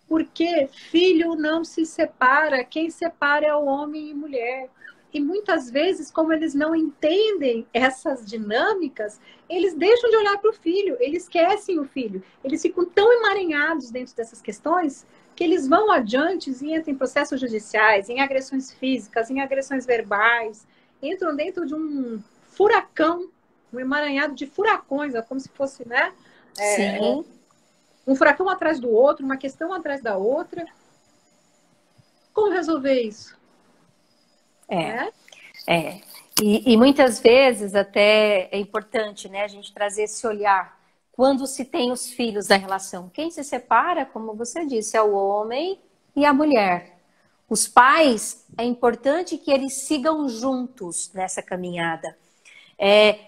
Porque filho não se separa, quem separa é o homem e mulher. E muitas vezes, como eles não entendem essas dinâmicas, eles deixam de olhar para o filho, eles esquecem o filho. Eles ficam tão emaranhados dentro dessas questões que eles vão adiante e entram em processos judiciais, em agressões físicas, em agressões verbais, entram dentro de um furacão, um emaranhado de furacões, como se fosse, né? Sim. Um furacão atrás do outro, uma questão atrás da outra. Como resolver isso? E muitas vezes até é importante, né, a gente trazer esse olhar quando se tem os filhos da relação. Quem se separa, como você disse, é o homem e a mulher. Os pais, é importante que eles sigam juntos nessa caminhada.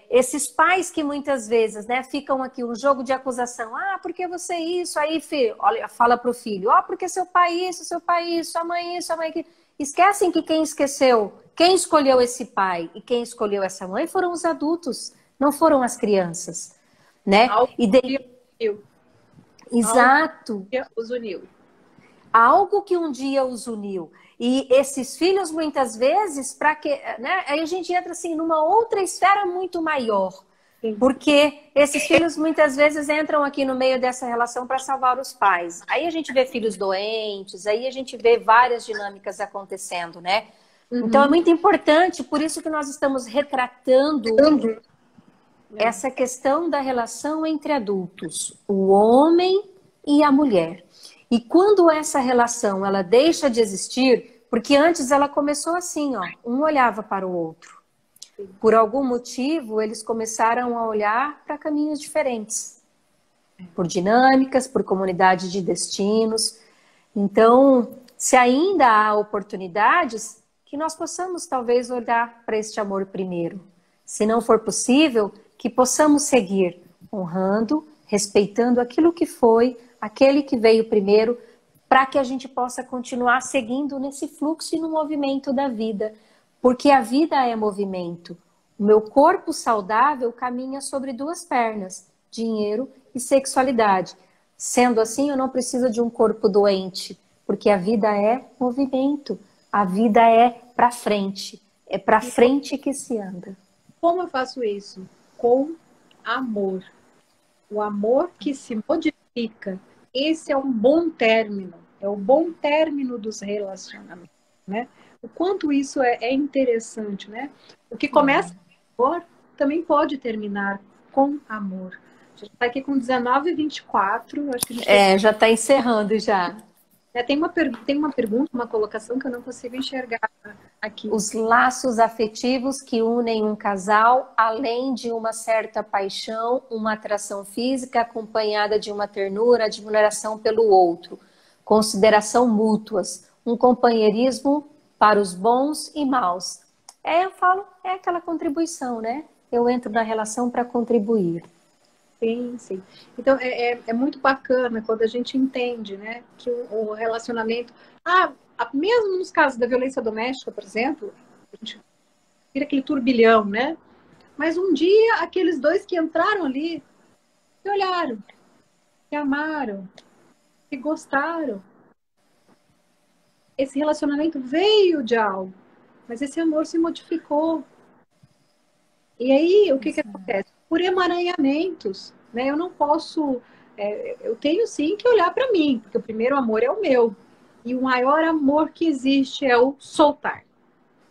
Esses pais que muitas vezes, né, ficam aqui um jogo de acusação. Ah, porque você isso? Aí, filho, olha, fala pro filho. Porque seu pai isso, sua mãe isso, sua mãe aquilo. Esquecem que quem escolheu esse pai e quem escolheu essa mãe foram os adultos, não foram as crianças, né? Exato. Que os uniu. Algo que um dia os uniu. E esses filhos, muitas vezes, para que, né? Aí a gente entra assim numa outra esfera muito maior. Sim. Porque esses filhos muitas vezes entram aqui no meio dessa relação para salvar os pais. Aí a gente vê filhos doentes, aí a gente vê várias dinâmicas acontecendo, né? Então é muito importante, por isso que nós estamos retratando essa questão da relação entre adultos, o homem e a mulher. E quando essa relação ela deixa de existir, porque antes ela começou assim, ó, um olhava para o outro. Por algum motivo, eles começaram a olhar para caminhos diferentes. Por dinâmicas, por comunidade de destinos. Então, se ainda há oportunidades, que nós possamos talvez olhar para este amor primeiro. Se não for possível, que possamos seguir honrando, respeitando aquilo que foi, aquele que veio primeiro, para que a gente possa continuar seguindo nesse fluxo e no movimento da vida. Porque a vida é movimento. O meu corpo saudável caminha sobre duas pernas, dinheiro e sexualidade. Sendo assim, eu não preciso de um corpo doente, porque a vida é movimento. A vida é para frente. É para frente que se anda. Como eu faço isso? Com amor. O amor que se modifica. Esse é um bom término. É o bom término dos relacionamentos, né? O quanto isso é interessante, né? O que começa com amor também pode terminar com amor. A gente está aqui com 19h24. Acho que a gente já está encerrando já. Tem uma pergunta, uma colocação que eu não consigo enxergar aqui. Os laços afetivos que unem um casal, além de uma certa paixão, uma atração física acompanhada de uma ternura, admiração pelo outro, consideração mútuas, um companheirismo para os bons e maus. Eu falo, é aquela contribuição, né? Eu entro na relação para contribuir. Sim, sim. Então, é muito bacana quando a gente entende, né, que o relacionamento... mesmo nos casos da violência doméstica, por exemplo, a gente vira aquele turbilhão, né? Mas um dia, aqueles dois que entraram ali, se olharam, se amaram, se gostaram. Esse relacionamento veio de algo, mas esse amor se modificou. E aí, o que acontece? Por emaranhamentos, né? Eu não posso... eu tenho sim que olhar para mim, porque o primeiro amor é o meu. E o maior amor que existe é o soltar,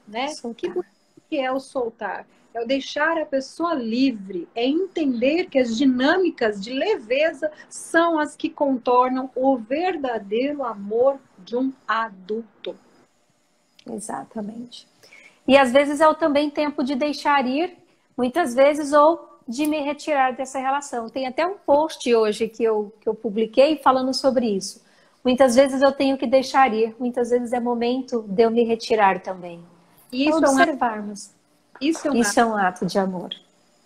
né? Soltar. Que é o soltar? É o deixar a pessoa livre, é entender que as dinâmicas de leveza são as que contornam o verdadeiro amor de um adulto. Exatamente. E às vezes é também tempo de deixar ir, muitas vezes, ou de me retirar dessa relação. Tem até um post hoje que eu publiquei falando sobre isso. Muitas vezes eu tenho que deixar ir, muitas vezes é momento de eu me retirar também. E isso observarmos. Isso é um ato de amor.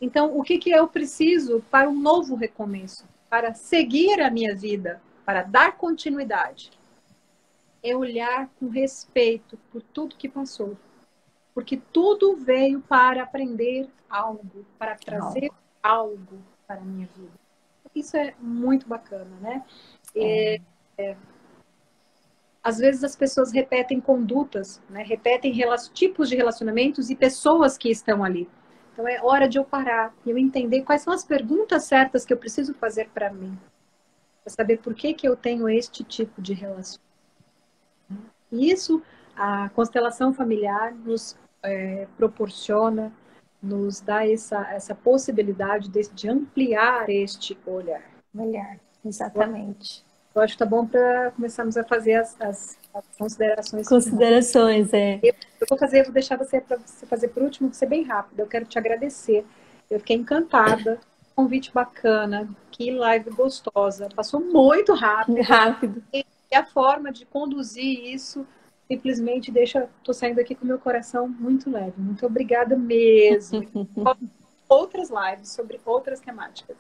Então, o que eu preciso para um novo recomeço? Para seguir a minha vida, para dar continuidade? É olhar com respeito por tudo que passou. Porque tudo veio para aprender algo, para trazer algo para a minha vida. Isso é muito bacana, né? Às vezes as pessoas repetem condutas, né? Repetem tipos de relacionamentos e pessoas que estão ali. Então é hora de eu parar e eu entender quais são as perguntas certas que eu preciso fazer para mim. Para saber por que eu tenho este tipo de relação. E isso, a constelação familiar nos proporciona, nos dá essa possibilidade de ampliar este olhar. Exatamente. Eu acho que tá bom para começarmos a fazer as considerações. Considerações, Eu vou deixar você fazer por último, vou ser bem rápido. Eu quero te agradecer. Eu fiquei encantada. Convite bacana. Que live gostosa. Passou muito rápido. E a forma de conduzir isso simplesmente tô saindo aqui com o meu coração muito leve. Muito obrigada mesmo. Outras lives sobre outras temáticas.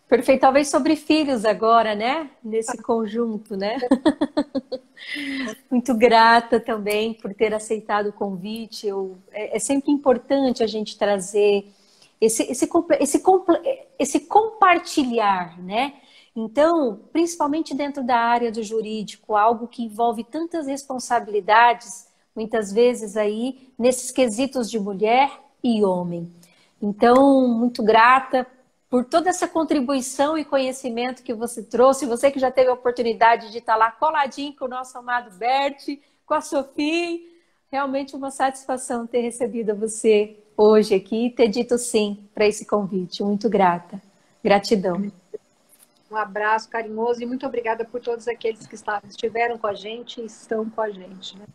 Perfeito. Talvez sobre filhos agora, né? Nesse conjunto, né? Muito grata também por ter aceitado o convite. É sempre importante a gente trazer esse compartilhar, né? Então, principalmente dentro da área do jurídico, algo que envolve tantas responsabilidades, muitas vezes aí, nesses quesitos de mulher e homem. Então, muito grata por toda essa contribuição e conhecimento que você trouxe, você que já teve a oportunidade de estar lá coladinho com o nosso amado Bert, com a Sofia, realmente uma satisfação ter recebido você hoje aqui e ter dito sim para esse convite. Muito grata. Gratidão. Um abraço carinhoso e muito obrigada por todos aqueles que estiveram com a gente e estão com a gente, né?